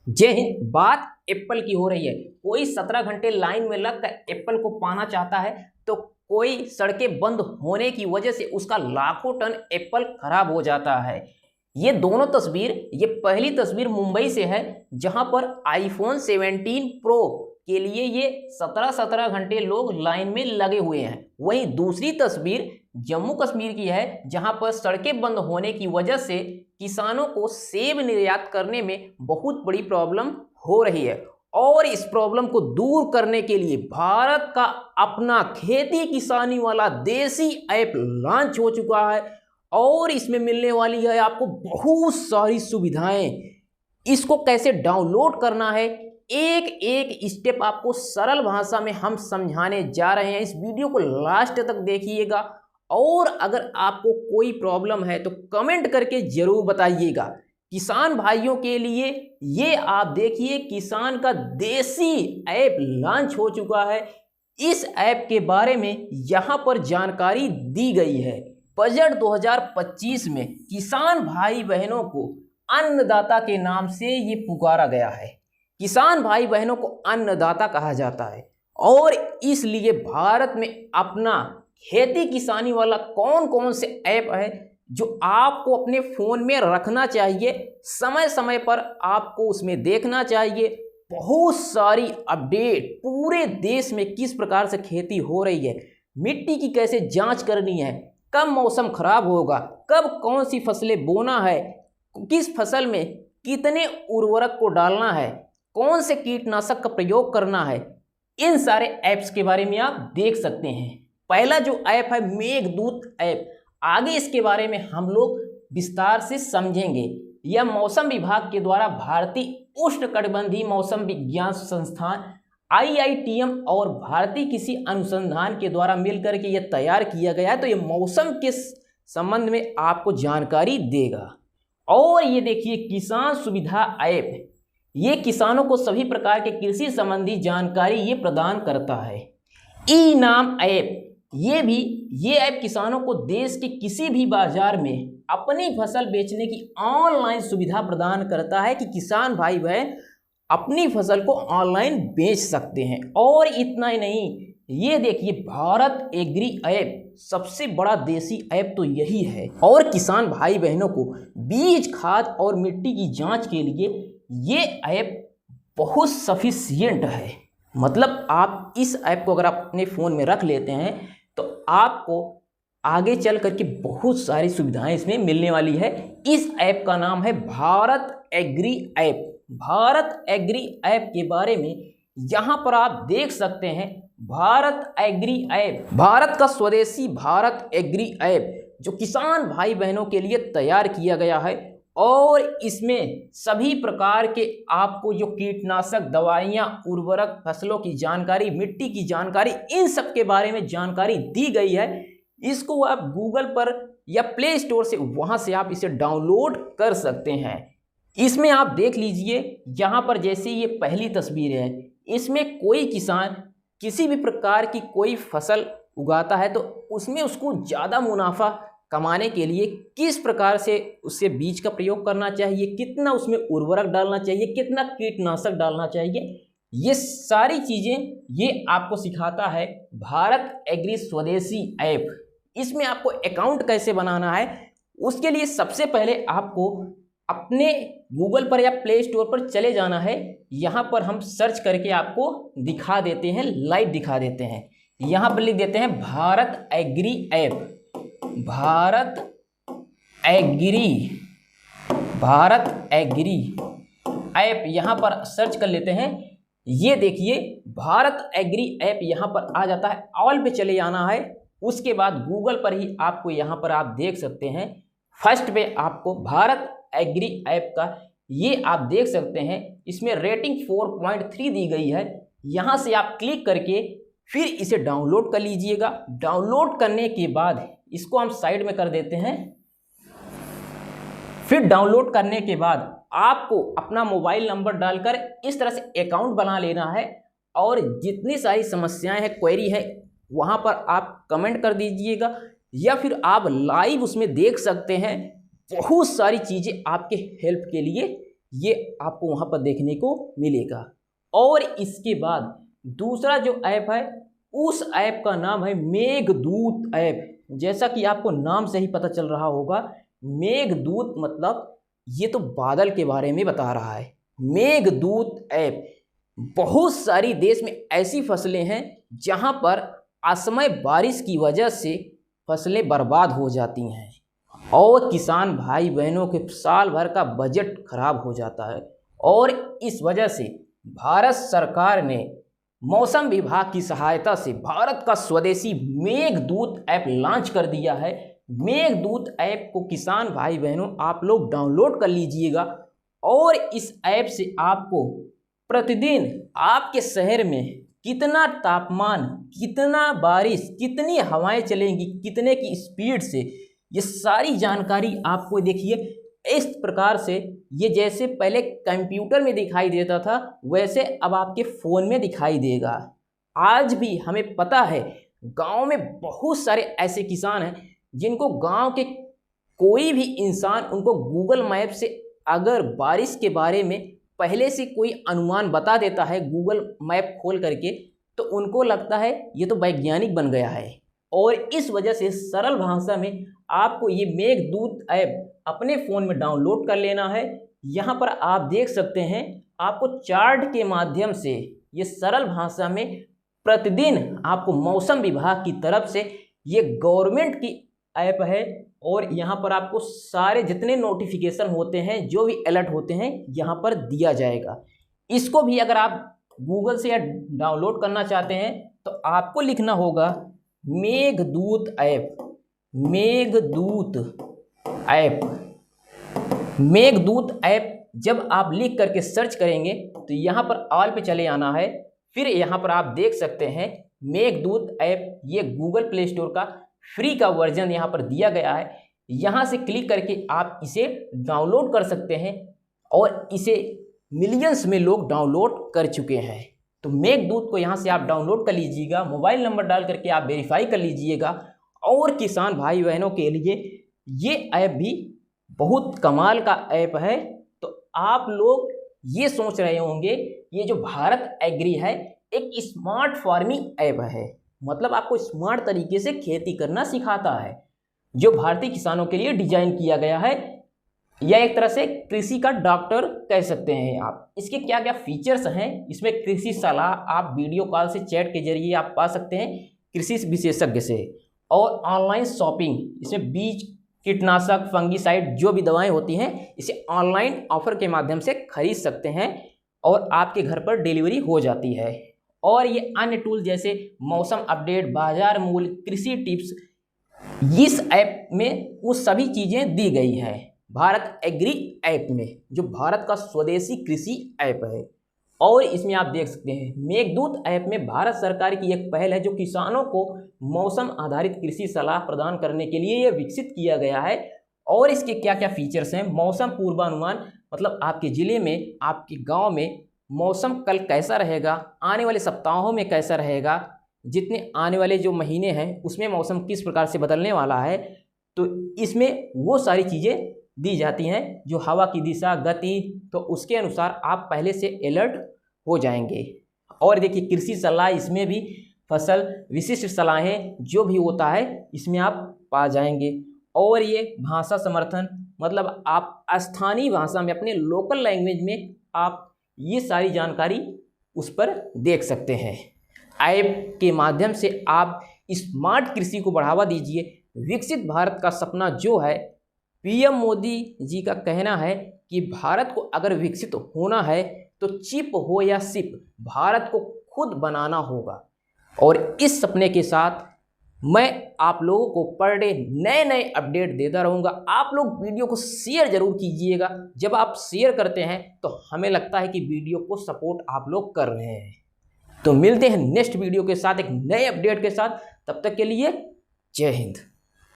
जय हिंद। बात एप्पल की हो रही है। कोई 17 घंटे लाइन में लगकर एप्पल को पाना चाहता है तो कोई सड़कें बंद होने की वजह से उसका लाखों टन एप्पल खराब हो जाता है। ये दोनों तस्वीर, ये पहली तस्वीर मुंबई से है जहां पर आईफोन 17 प्रो के लिए ये 17 घंटे लोग लाइन में लगे हुए हैं। वहीं दूसरी तस्वीर जम्मू कश्मीर की है जहां पर सड़कें बंद होने की वजह से किसानों को सेब निर्यात करने में बहुत बड़ी प्रॉब्लम हो रही है। और इस प्रॉब्लम को दूर करने के लिए भारत का अपना खेती किसानी वाला देसी ऐप लॉन्च हो चुका है और इसमें मिलने वाली है आपको बहुत सारी सुविधाएं। इसको कैसे डाउनलोड करना है, एक एक स्टेप आपको सरल भाषा में हम समझाने जा रहे हैं। इस वीडियो को लास्ट तक देखिएगा और अगर आपको कोई प्रॉब्लम है तो कमेंट करके जरूर बताइएगा। किसान भाइयों के लिए ये आप देखिए, किसान का देसी ऐप लॉन्च हो चुका है। इस ऐप के बारे में यहाँ पर जानकारी दी गई है। बजट 2025 में किसान भाई बहनों को अन्नदाता के नाम से ये पुकारा गया है। किसान भाई बहनों को अन्नदाता कहा जाता है और इसलिए भारत में अपना खेती किसानी वाला कौन कौन से ऐप है जो आपको अपने फ़ोन में रखना चाहिए, समय समय पर आपको उसमें देखना चाहिए। बहुत सारी अपडेट, पूरे देश में किस प्रकार से खेती हो रही है, मिट्टी की कैसे जांच करनी है, कब मौसम खराब होगा, कब कौन सी फसलें बोना है, किस फसल में कितने उर्वरक को डालना है, कौन से कीटनाशक का प्रयोग करना है, इन सारे ऐप्स के बारे में आप देख सकते हैं। पहला जो ऐप है मेघदूत ऐप, आगे इसके बारे में हम लोग विस्तार से समझेंगे। यह मौसम विभाग के द्वारा भारतीय उष्णकटिबंधीय मौसम विज्ञान संस्थान IITM और भारतीय कृषि अनुसंधान के द्वारा मिलकर के यह तैयार किया गया है। तो ये मौसम के संबंध में आपको जानकारी देगा। और ये देखिए किसान सुविधा ऐप, ये किसानों को सभी प्रकार के कृषि संबंधी जानकारी ये प्रदान करता है। ई नाम ऐप, ये ऐप किसानों को देश के किसी भी बाजार में अपनी फसल बेचने की ऑनलाइन सुविधा प्रदान करता है कि किसान भाई बहन अपनी फसल को ऑनलाइन बेच सकते हैं। और इतना ही नहीं, ये देखिए भारत एग्री ऐप, सबसे बड़ा देसी ऐप तो यही है। और किसान भाई बहनों को बीज, खाद और मिट्टी की जांच के लिए ये ऐप बहुत सफिशिएंट है। मतलब आप इस ऐप को अगर आप अपने फ़ोन में रख लेते हैं तो आपको आगे चल करके बहुत सारी सुविधाएं इसमें मिलने वाली है। इस ऐप का नाम है Bharat agri app. Bharat agri app के बारे में यहाँ पर आप देख सकते हैं। भारत एग्री ऐप भारत का स्वदेशी भारत एग्री ऐप जो किसान भाई बहनों के लिए तैयार किया गया है। और इसमें सभी प्रकार के आपको जो कीटनाशक दवाइयाँ, उर्वरक, फसलों की जानकारी, मिट्टी की जानकारी, इन सब के बारे में जानकारी दी गई है। इसको आप गूगल पर या प्ले स्टोर से वहाँ से आप इसे डाउनलोड कर सकते हैं। इसमें आप देख लीजिए, यहाँ पर जैसे ये पहली तस्वीर है, इसमें कोई किसान किसी भी प्रकार की कोई फसल उगाता है तो उसमें उसको ज़्यादा मुनाफा कमाने के लिए किस प्रकार से उससे बीज का प्रयोग करना चाहिए, कितना उसमें उर्वरक डालना चाहिए, कितना कीटनाशक डालना चाहिए, ये सारी चीज़ें ये आपको सिखाता है भारत एग्री स्वदेशी ऐप। इसमें आपको अकाउंट कैसे बनाना है, उसके लिए सबसे पहले आपको अपने गूगल पर या प्ले स्टोर पर चले जाना है। यहाँ पर हम सर्च करके आपको दिखा देते हैं, लाइव दिखा देते हैं। यहाँ पर लिख देते हैं Bharat agri app, Bharat agri app, यहाँ पर सर्च कर लेते हैं। ये देखिए भारत एग्री ऐप यहाँ पर आ जाता है। ऑल पे चले जाना है। उसके बाद गूगल पर ही आपको यहाँ पर आप देख सकते हैं, फर्स्ट पे आपको भारत एग्री ऐप का ये आप देख सकते हैं। इसमें रेटिंग 4.3 दी गई है। यहाँ से आप क्लिक करके फिर इसे डाउनलोड कर लीजिएगा। डाउनलोड करने के बाद इसको हम साइड में कर देते हैं। फिर डाउनलोड करने के बाद आपको अपना मोबाइल नंबर डालकर इस तरह से अकाउंट बना लेना है और जितनी सारी समस्याएं हैं, क्वेरी है, वहां पर आप कमेंट कर दीजिएगा या फिर आप लाइव उसमें देख सकते हैं। बहुत सारी चीज़ें आपके हेल्प के लिए ये आपको वहाँ पर देखने को मिलेगा। और इसके बाद दूसरा जो ऐप है उस ऐप का नाम है मेघदूत ऐप। जैसा कि आपको नाम से ही पता चल रहा होगा, मेघदूत मतलब ये तो बादल के बारे में बता रहा है। मेघदूत ऐप, बहुत सारी देश में ऐसी फसलें हैं जहां पर असमय बारिश की वजह से फसलें बर्बाद हो जाती हैं और किसान भाई बहनों के साल भर का बजट खराब हो जाता है। और इस वजह से भारत सरकार ने मौसम विभाग की सहायता से भारत का स्वदेशी मेघदूत ऐप लॉन्च कर दिया है। मेघदूत ऐप को किसान भाई बहनों आप लोग डाउनलोड कर लीजिएगा और इस ऐप से आपको प्रतिदिन आपके शहर में कितना तापमान, कितना बारिश, कितनी हवाएं चलेंगी, कितने की स्पीड से, ये सारी जानकारी आपको देखिए इस प्रकार से, ये जैसे पहले कंप्यूटर में दिखाई देता था वैसे अब आपके फ़ोन में दिखाई देगा। आज भी हमें पता है गांव में बहुत सारे ऐसे किसान हैं जिनको गांव के कोई भी इंसान उनको गूगल मैप से अगर बारिश के बारे में पहले से कोई अनुमान बता देता है गूगल मैप खोल करके, तो उनको लगता है ये तो वैज्ञानिक बन गया है। और इस वजह से सरल भाषा में आपको ये मेघदूत ऐप अपने फ़ोन में डाउनलोड कर लेना है। यहाँ पर आप देख सकते हैं आपको चार्ट के माध्यम से ये सरल भाषा में प्रतिदिन आपको मौसम विभाग की तरफ से ये गवर्नमेंट की ऐप है और यहाँ पर आपको सारे जितने नोटिफिकेशन होते हैं, जो भी अलर्ट होते हैं यहाँ पर दिया जाएगा। इसको भी अगर आप गूगल से या डाउनलोड करना चाहते हैं तो आपको लिखना होगा Meghdoot app. Meghdoot app, Meghdoot app जब आप लिख करके सर्च करेंगे तो यहाँ पर ऑल पे चले आना है। फिर यहाँ पर आप देख सकते हैं मेघदूत ऐप, ये गूगल प्ले स्टोर का फ्री का वर्जन यहाँ पर दिया गया है। यहाँ से क्लिक करके आप इसे डाउनलोड कर सकते हैं और इसे मिलियंस में लोग डाउनलोड कर चुके हैं। तो मेघदूत को यहाँ से आप डाउनलोड कर लीजिएगा, मोबाइल नंबर डाल करके आप वेरीफाई कर लीजिएगा। और किसान भाई बहनों के लिए ये ऐप भी बहुत कमाल का ऐप है। तो आप लोग ये सोच रहे होंगे ये जो भारत एग्री है एक स्मार्ट फार्मिंग ऐप है, मतलब आपको स्मार्ट तरीके से खेती करना सिखाता है, जो भारतीय किसानों के लिए डिजाइन किया गया है। यह एक तरह से कृषि का डॉक्टर कह सकते हैं आप। इसके क्या क्या फीचर्स हैं, इसमें कृषि सलाह आप वीडियो कॉल से चैट के जरिए आप पा सकते हैं कृषि विशेषज्ञ से, और ऑनलाइन शॉपिंग, इसमें बीज, कीटनाशक, फंगीसाइड जो भी दवाएं होती हैं इसे ऑनलाइन ऑफर के माध्यम से खरीद सकते हैं और आपके घर पर डिलीवरी हो जाती है। और ये अन्य टूल जैसे मौसम अपडेट, बाजार मूल्य, कृषि टिप्स, इस ऐप में वो सभी चीज़ें दी गई हैं भारत एग्री ऐप में, जो भारत का स्वदेशी कृषि ऐप है। और इसमें आप देख सकते हैं मेघदूत ऐप में भारत सरकार की एक पहल है जो किसानों को मौसम आधारित कृषि सलाह प्रदान करने के लिए ये विकसित किया गया है। और इसके क्या क्या फीचर्स हैं, मौसम पूर्वानुमान, मतलब आपके ज़िले में, आपके गांव में मौसम कल कैसा रहेगा, आने वाले सप्ताहों में कैसा रहेगा, जितने आने वाले जो महीने हैं उसमें मौसम किस प्रकार से बदलने वाला है, तो इसमें वो सारी चीज़ें दी जाती हैं जो हवा की दिशा, गति, तो उसके अनुसार आप पहले से अलर्ट हो जाएंगे। और देखिए कृषि सलाह, इसमें भी फसल विशिष्ट सलाहें जो भी होता है इसमें आप पा जाएंगे। और ये भाषा समर्थन, मतलब आप स्थानीय भाषा में, अपने लोकल लैंग्वेज में आप ये सारी जानकारी उस पर देख सकते हैं। ऐप के माध्यम से आप स्मार्ट कृषि को बढ़ावा दीजिए। विकसित भारत का सपना जो है, पीएम मोदी जी का कहना है कि भारत को अगर विकसित होना है तो चिप हो या सिप, भारत को खुद बनाना होगा। और इस सपने के साथ मैं आप लोगों को पर डे नए नए अपडेट देता रहूँगा। आप लोग वीडियो को शेयर जरूर कीजिएगा। जब आप शेयर करते हैं तो हमें लगता है कि वीडियो को सपोर्ट आप लोग कर रहे हैं। तो मिलते हैं नेक्स्ट वीडियो के साथ एक नए अपडेट के साथ, तब तक के लिए जय हिंद।